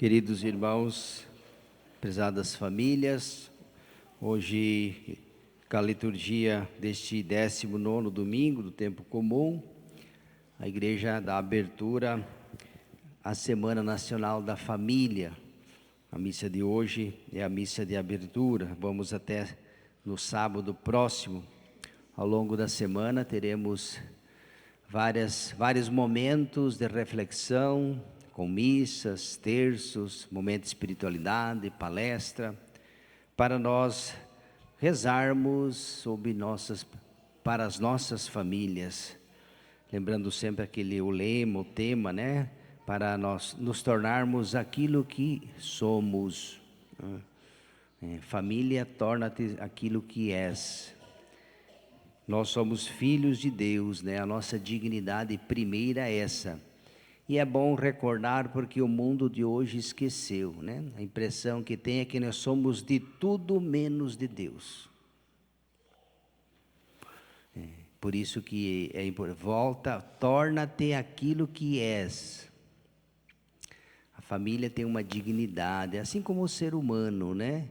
Queridos irmãos, prezadas famílias, hoje, com a liturgia deste 19º domingo do tempo comum, a igreja dá abertura à Semana Nacional da Família. A missa de hoje é a missa de abertura. Vamos até no sábado próximo. Ao longo da semana teremos vários momentos de reflexão, com missas, terços, momento de espiritualidade, palestra, para nós rezarmos para as nossas famílias, lembrando sempre o lema, o tema, né? Para nós nos tornarmos aquilo que somos. Família, torna-te aquilo que és. Nós somos filhos de Deus, né? A nossa dignidade primeira é essa. E é bom recordar porque o mundo de hoje esqueceu, né? A impressão que tem é que nós somos de tudo menos de Deus. Por isso que é importante, torna-te aquilo que és. A família tem uma dignidade, assim como o ser humano, né?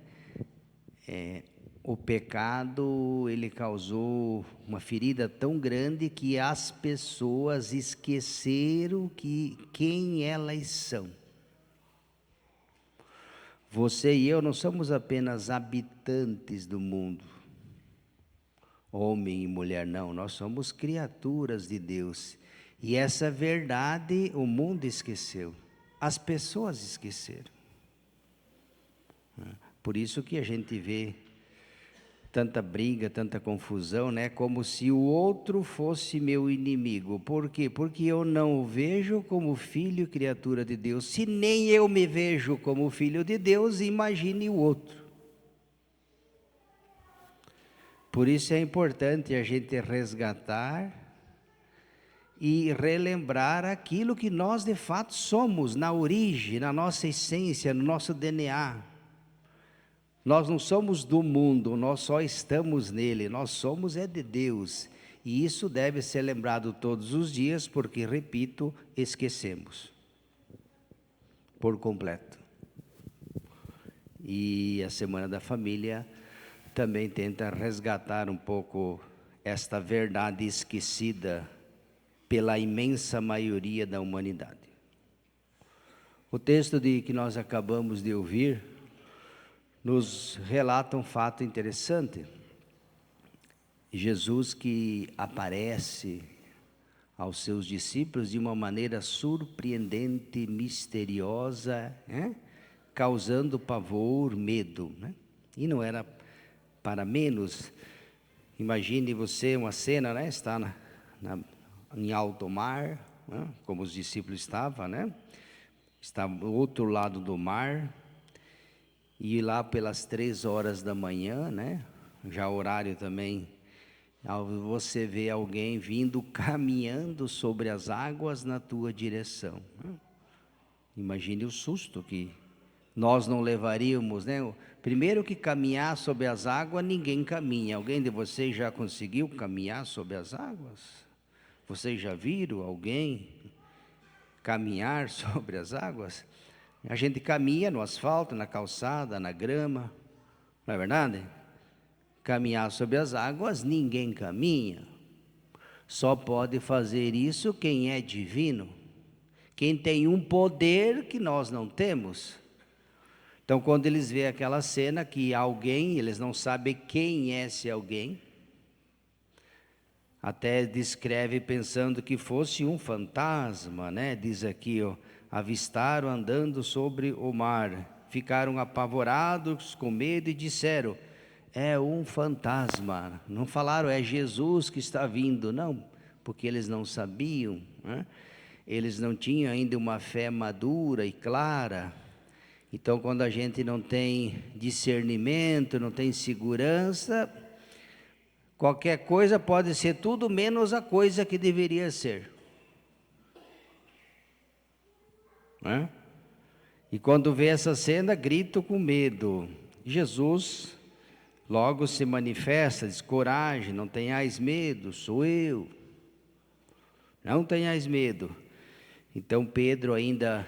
O pecado, ele causou uma ferida tão grande que as pessoas esqueceram quem elas são. Você e eu não somos apenas habitantes do mundo, homem e mulher, não, nós somos criaturas de Deus. E essa verdade o mundo esqueceu, as pessoas esqueceram. Por isso que a gente vê tanta briga, tanta confusão, né? Como se o outro fosse meu inimigo. Por quê? Porque eu não o vejo como filho e criatura de Deus. Se nem eu me vejo como filho de Deus, imagine o outro. Por isso é importante a gente resgatar e relembrar aquilo que nós de fato somos, na origem, na nossa essência, no nosso DNA. Nós não somos do mundo, nós só estamos nele, nós somos de Deus. E isso deve ser lembrado todos os dias, porque, repito, esquecemos por completo. E a Semana da Família também tenta resgatar um pouco esta verdade esquecida pela imensa maioria da humanidade. O texto que nós acabamos de ouvir nos relata um fato interessante. Jesus que aparece aos seus discípulos de uma maneira surpreendente, misteriosa, causando pavor, medo, né? E não era para menos. Imagine você uma cena, né? Está em alto mar, né? Como os discípulos estavam, né? Está do outro lado do mar. E lá pelas 3 horas da manhã, né? Já horário também, você vê alguém vindo caminhando sobre as águas na tua direção. Imagine o susto que nós não levaríamos, né? Primeiro que caminhar sobre as águas, ninguém caminha. Alguém de vocês já conseguiu caminhar sobre as águas? Vocês já viram alguém caminhar sobre as águas? A gente caminha no asfalto, na calçada, na grama, não é verdade? Caminhar sobre as águas, ninguém caminha. Só pode fazer isso quem é divino, quem tem um poder que nós não temos. Então, quando eles veem aquela cena que alguém, eles não sabem quem é esse alguém, até descreve pensando que fosse um fantasma, né? Diz aqui, avistaram andando sobre o mar, ficaram apavorados com medo e disseram, é um fantasma. Não falaram, é Jesus que está vindo, não, porque eles não sabiam, né? Eles não tinham ainda uma fé madura e clara. Então, quando a gente não tem discernimento, não tem segurança, qualquer coisa pode ser tudo menos a coisa que deveria ser. E quando vê essa cena, grito com medo. Jesus logo se manifesta, diz, coragem, não tenhais medo, sou eu. Não tenhais medo. Então Pedro ainda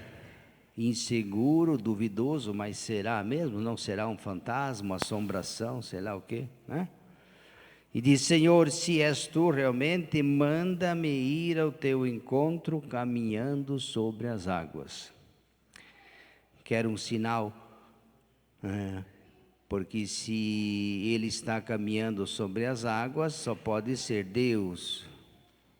inseguro, duvidoso, mas será mesmo? Não será um fantasma, uma assombração, sei lá o quê, né? E diz: Senhor, se és tu realmente, manda-me ir ao teu encontro caminhando sobre as águas. Quero um sinal, porque se ele está caminhando sobre as águas, só pode ser Deus.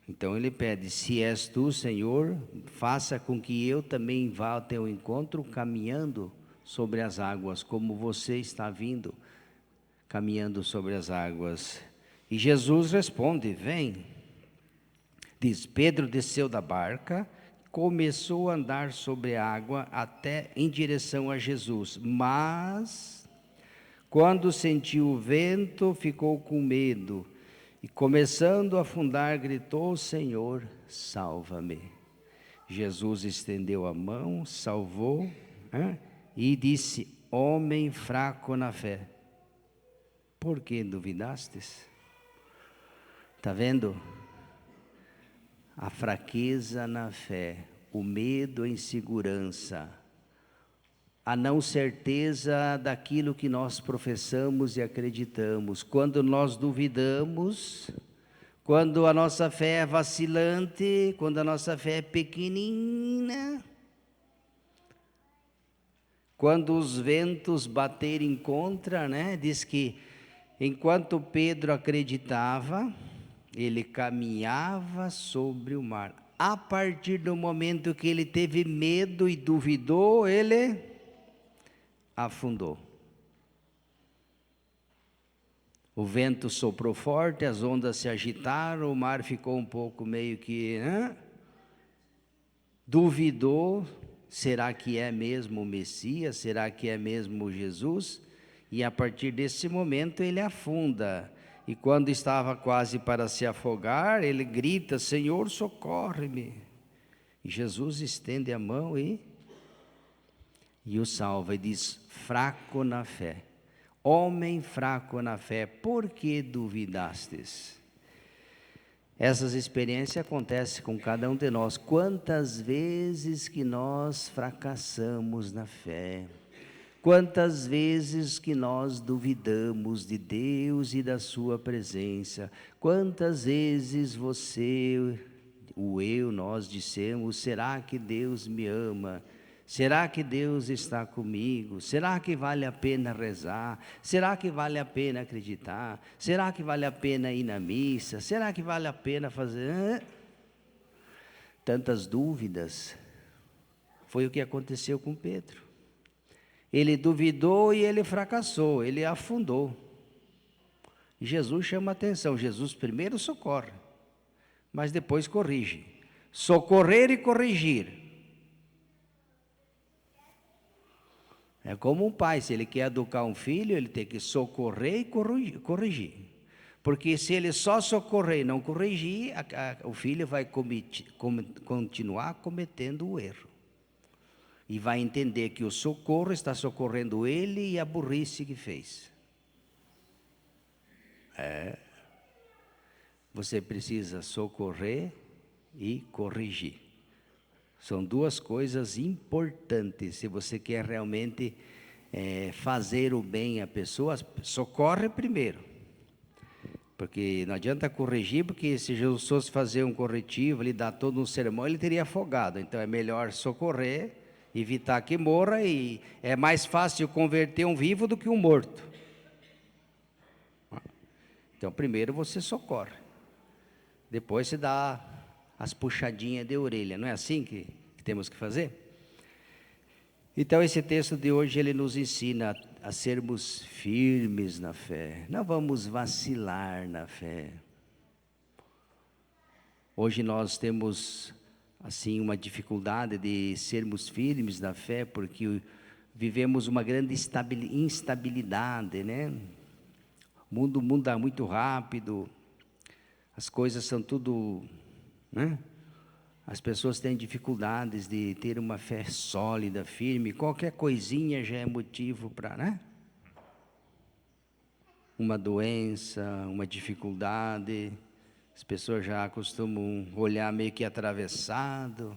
Então ele pede: se és tu, Senhor, faça com que eu também vá ao teu encontro caminhando sobre as águas, como você está vindo caminhando sobre as águas. E Jesus responde: vem. Diz: Pedro desceu da barca, começou a andar sobre a água até em direção a Jesus, mas quando sentiu o vento, ficou com medo e, começando a afundar, gritou: Senhor, salva-me. Jesus estendeu a mão, salvou, e disse: homem fraco na fé, por que duvidastes? Está vendo? A fraqueza na fé, o medo, a insegurança, a não certeza daquilo que nós professamos e acreditamos. Quando nós duvidamos, quando a nossa fé é vacilante, quando a nossa fé é pequenina, quando os ventos baterem contra, né? Diz que enquanto Pedro acreditava, ele caminhava sobre o mar. A partir do momento que ele teve medo e duvidou, ele afundou. O vento soprou forte, as ondas se agitaram, o mar ficou um pouco meio que... duvidou, será que é mesmo o Messias? Será que é mesmo Jesus? E a partir desse momento ele afunda. E quando estava quase para se afogar, ele grita: Senhor, socorre-me. E Jesus estende a mão e o salva, e diz: fraco na fé, homem fraco na fé, por que duvidastes? Essas experiências acontecem com cada um de nós. Quantas vezes que nós fracassamos na fé, quantas vezes que nós duvidamos de Deus e da sua presença, quantas vezes você, nós dissemos: será que Deus me ama? Será que Deus está comigo? Será que vale a pena rezar? Será que vale a pena acreditar? Será que vale a pena ir na missa? Será que vale a pena fazer... Tantas dúvidas. Foi o que aconteceu com Pedro. Ele duvidou e ele fracassou, ele afundou. E Jesus chama a atenção. Jesus primeiro socorre, mas depois corrige. Socorrer e corrigir. É como um pai: se ele quer educar um filho, ele tem que socorrer e corrigir. Porque se ele só socorrer e não corrigir, o filho vai continuar cometendo o erro. E vai entender que o socorro está socorrendo ele e a burrice que fez. Você precisa socorrer e corrigir. São duas coisas importantes. Se você quer realmente fazer o bem à pessoa, socorre primeiro. Porque não adianta corrigir, porque se Jesus fosse fazer um corretivo, ele dar todo um sermão, ele teria afogado. Então é melhor socorrer, evitar que morra, e é mais fácil converter um vivo do que um morto. Então primeiro você socorre, depois você dá as puxadinhas de orelha. Não é assim que temos que fazer? Então esse texto de hoje, ele nos ensina a sermos firmes na fé. Não vamos vacilar na fé. Hoje nós temos assim uma dificuldade de sermos firmes na fé, porque vivemos uma grande instabilidade, né? O mundo muda muito rápido, as coisas são tudo, né? As pessoas têm dificuldades de ter uma fé sólida, firme. Qualquer coisinha já é motivo para, né? Uma doença, uma dificuldade. As pessoas já costumam olhar meio que atravessado.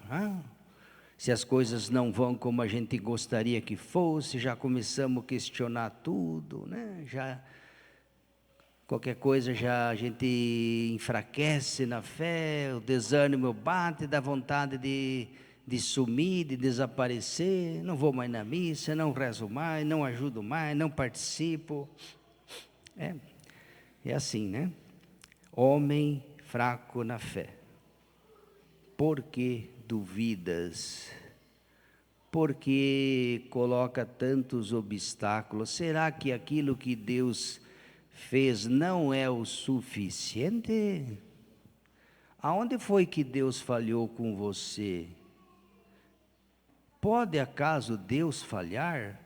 Se as coisas não vão como a gente gostaria que fosse, já começamos a questionar tudo, né? Já qualquer coisa já a gente enfraquece na fé, o desânimo bate, dá vontade de sumir, de desaparecer. Não vou mais na missa, não rezo mais, não ajudo mais, não participo. É assim, né? Homem fraco na fé. Por que duvidas? Por que coloca tantos obstáculos? Será que aquilo que Deus fez não é o suficiente? Aonde foi que Deus falhou com você? Pode acaso Deus falhar?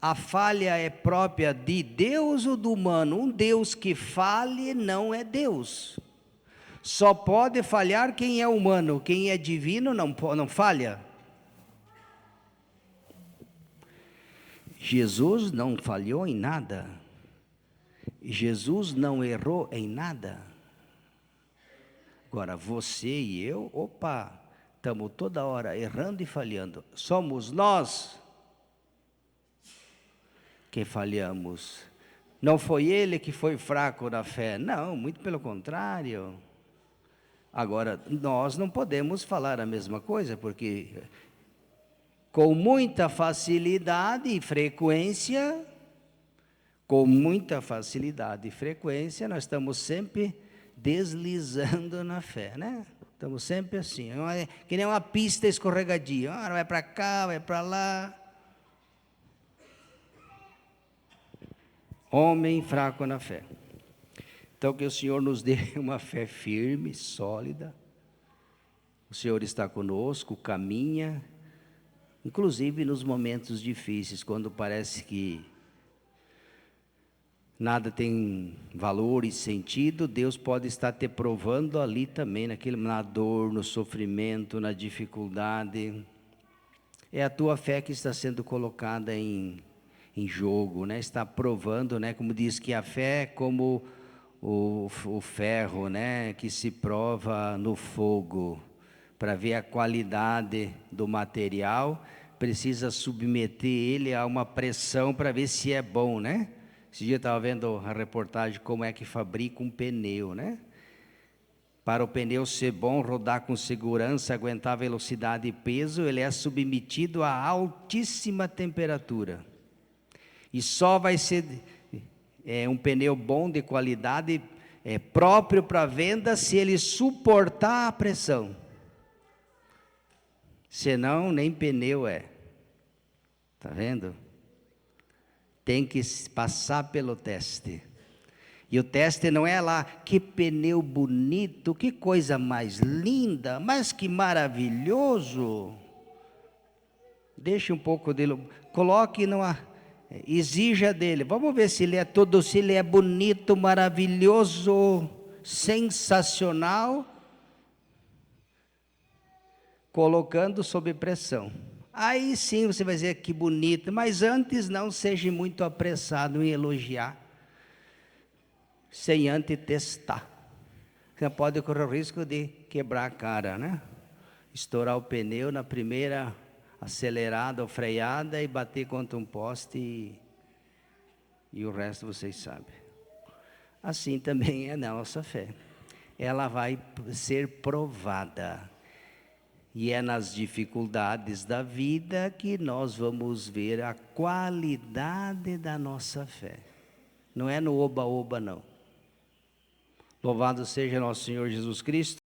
A falha é própria de Deus ou do humano? Um Deus que fale não é Deus. Só pode falhar quem é humano, quem é divino não falha. Jesus não falhou em nada. Jesus não errou em nada. Agora, você e eu, estamos toda hora errando e falhando. Somos nós que falhamos. Não foi ele que foi fraco na fé. Não, muito pelo contrário. Agora, nós não podemos falar a mesma coisa, porque com muita facilidade e frequência, nós estamos sempre deslizando na fé, né? Estamos sempre assim, que nem uma pista escorregadia, vai para cá, vai para lá. Homem fraco na fé. Então que o Senhor nos dê uma fé firme, sólida. O Senhor está conosco, caminha, inclusive nos momentos difíceis, quando parece que nada tem valor e sentido, Deus pode estar te provando ali também, na dor, no sofrimento, na dificuldade. É a tua fé que está sendo colocada em jogo, né? Está provando, né? Como diz que a fé é como o ferro, né? Que se prova no fogo. Para ver a qualidade do material, precisa submeter ele a uma pressão para ver se é bom, né? Esse dia eu estava vendo a reportagem como é que fabrica um pneu, né? Para o pneu ser bom, rodar com segurança, aguentar velocidade e peso, ele é submetido a altíssima temperatura. E só vai ser um pneu bom, de qualidade, próprio para venda, se ele suportar a pressão. Senão, nem pneu é. Está vendo? Tem que passar pelo teste. E o teste não é lá, que pneu bonito, que coisa mais linda, mas que maravilhoso. Deixe um pouco dele, coloque exija dele. Vamos ver se ele é bonito, maravilhoso, sensacional, colocando sob pressão. Aí sim você vai dizer que bonito, mas antes não seja muito apressado em elogiar, sem antes testar. Você pode correr o risco de quebrar a cara, né? Estourar o pneu na primeira acelerada ou freada e bater contra um poste e o resto vocês sabem. Assim também é a nossa fé. Ela vai ser provada. E é nas dificuldades da vida que nós vamos ver a qualidade da nossa fé. Não é no oba-oba, não. Louvado seja nosso Senhor Jesus Cristo.